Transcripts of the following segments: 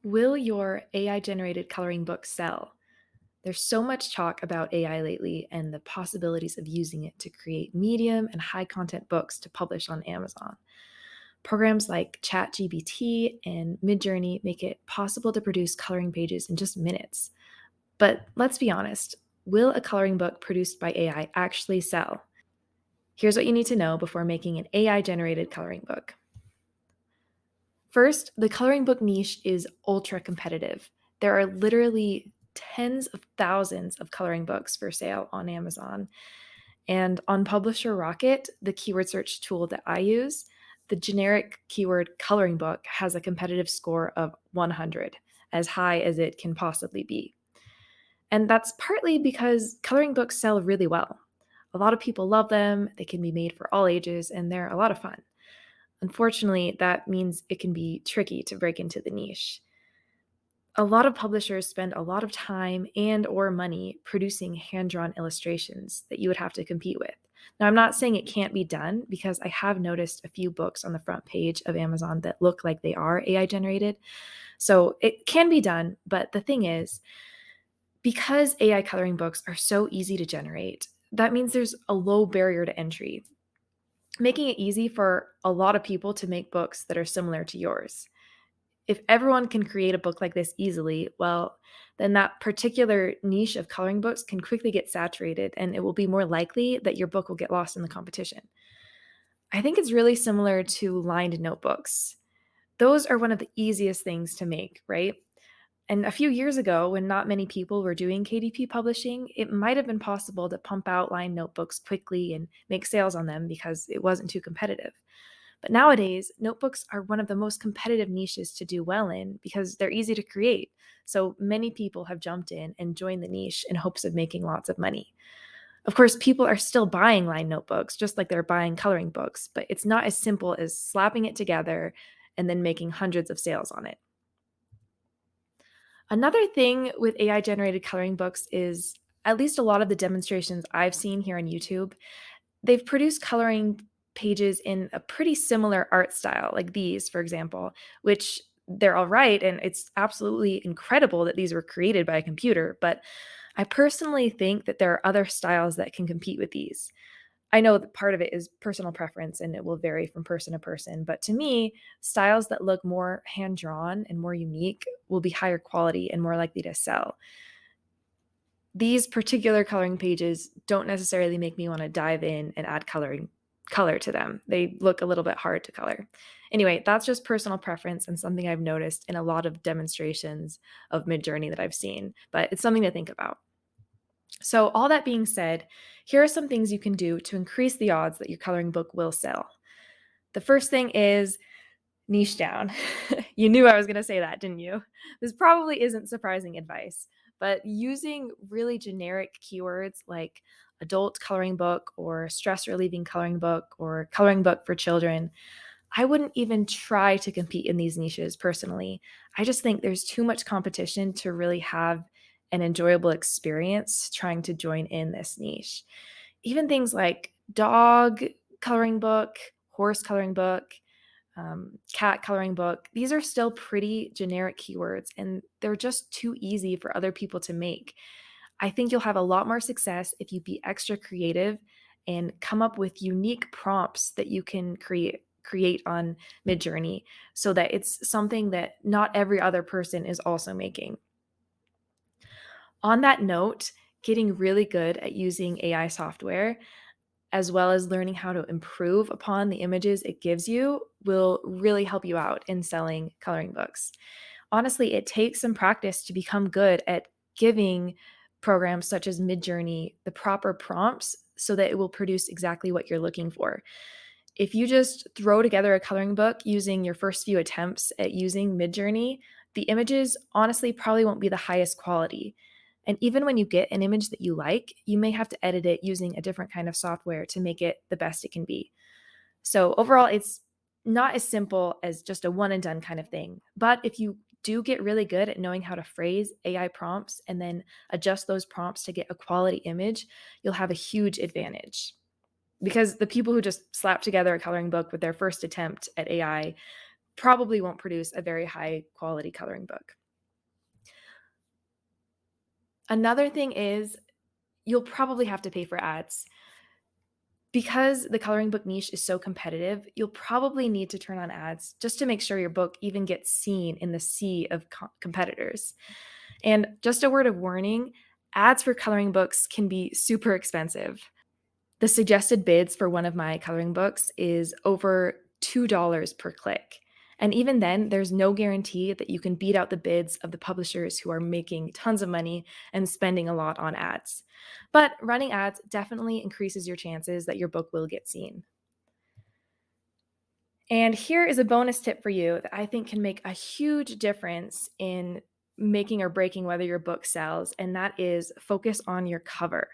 Will your AI generated coloring book sell? There's so much talk about AI lately and the possibilities of using it to create medium and high content books to publish on Amazon. Programs like ChatGPT and Midjourney make it possible to produce coloring pages in just minutes. But let's be honest, will a coloring book produced by AI actually sell? Here's what you need to know before making an AI generated coloring book. First, the coloring book niche is ultra competitive. There are literally tens of thousands of coloring books for sale on Amazon. And on Publisher Rocket, the keyword search tool that I use, the generic keyword coloring book has a competitive score of 100, as high as it can possibly be. And that's partly because coloring books sell really well. A lot of people love them, they can be made for all ages, and they're a lot of fun. Unfortunately, that means it can be tricky to break into the niche. A lot of publishers spend a lot of time and or money producing hand-drawn illustrations that you would have to compete with. Now, I'm not saying it can't be done because I have noticed a few books on the front page of Amazon that look like they are AI generated. So it can be done, but the thing is, because AI coloring books are so easy to generate, that means there's a low barrier to entry, making it easy for a lot of people to make books that are similar to yours. If everyone can create a book like this easily, well, then that particular niche of coloring books can quickly get saturated and it will be more likely that your book will get lost in the competition. I think it's really similar to lined notebooks. Those are one of the easiest things to make, right? And a few years ago, when not many people were doing KDP publishing, it might have been possible to pump out lined notebooks quickly and make sales on them because it wasn't too competitive. But nowadays, notebooks are one of the most competitive niches to do well in because they're easy to create. So many people have jumped in and joined the niche in hopes of making lots of money. Of course, people are still buying lined notebooks, just like they're buying coloring books, but it's not as simple as slapping it together and then making hundreds of sales on it. Another thing with AI generated coloring books is at least a lot of the demonstrations I've seen here on YouTube, they've produced coloring pages in a pretty similar art style, like these, for example, which they're all right. And it's absolutely incredible that these were created by a computer. But I personally think that there are other styles that can compete with these. I know that part of it is personal preference and it will vary from person to person. But to me, styles that look more hand drawn and more unique will be higher quality and more likely to sell. These particular coloring pages don't necessarily make me want to dive in and add color to them. They look a little bit hard to color. Anyway, that's just personal preference and something I've noticed in a lot of demonstrations of Midjourney that I've seen, but it's something to think about. So, all that being said, here are some things you can do to increase the odds that your coloring book will sell. The first thing is niche down. You knew I was going to say that, didn't you? This probably isn't surprising advice, but using really generic keywords like adult coloring book or stress relieving coloring book or coloring book for children, I wouldn't even try to compete in these niches personally. I just think there's too much competition to really have an enjoyable experience trying to join in this niche. Even things like dog coloring book, horse coloring book, cat coloring book, these are still pretty generic keywords and they're just too easy for other people to make. I think you'll have a lot more success if you be extra creative and come up with unique prompts that you can create on Midjourney so that it's something that not every other person is also making. On that note, getting really good at using AI software as well as learning how to improve upon the images it gives you will really help you out in selling coloring books. Honestly, it takes some practice to become good at giving programs such as Midjourney the proper prompts so that it will produce exactly what you're looking for. If you just throw together a coloring book using your first few attempts at using Midjourney, the images honestly probably won't be the highest quality. And even when you get an image that you like, you may have to edit it using a different kind of software to make it the best it can be. So overall, it's not as simple as just a one and done kind of thing. But if you do get really good at knowing how to phrase AI prompts and then adjust those prompts to get a quality image, you'll have a huge advantage. Because the people who just slap together a coloring book with their first attempt at AI, probably won't produce a very high quality coloring book. Another thing is you'll probably have to pay for ads. Because the coloring book niche is so competitive, you'll probably need to turn on ads just to make sure your book even gets seen in the sea of competitors. And just a word of warning, ads for coloring books can be super expensive. The suggested bids for one of my coloring books is over $2 per click. And even then, there's no guarantee that you can beat out the bids of the publishers who are making tons of money and spending a lot on ads. But running ads definitely increases your chances that your book will get seen. And here is a bonus tip for you that I think can make a huge difference in making or breaking whether your book sells, and that is focus on your cover.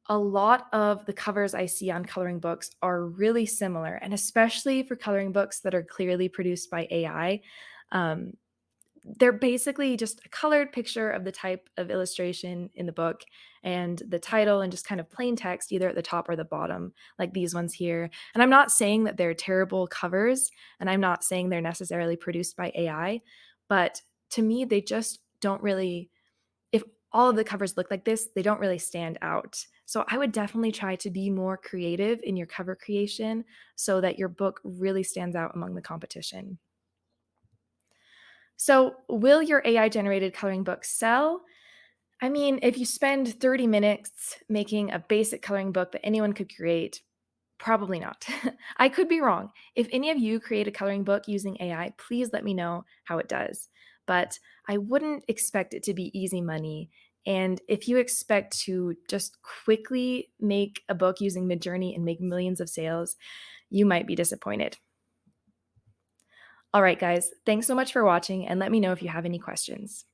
A lot of the covers I see on coloring books are really similar, and especially for coloring books that are clearly produced by AI. Um, they're basically just a colored picture of the type of illustration in the book and the title and just kind of plain text either at the top or the bottom, like these ones here. And I'm not saying that they're terrible covers, and I'm not saying they're necessarily produced by AI, but to me, they just don't really, if all of the covers look like this, they don't really stand out. So I would definitely try to be more creative in your cover creation so that your book really stands out among the competition. So, will your AI generated coloring book sell? I mean, if you spend 30 minutes making a basic coloring book that anyone could create, probably not. I could be wrong. If any of you create a coloring book using AI, please let me know how it does. But I wouldn't expect it to be easy money. And if you expect to just quickly make a book using Midjourney and make millions of sales, you might be disappointed. All right, guys, thanks so much for watching, and let me know if you have any questions.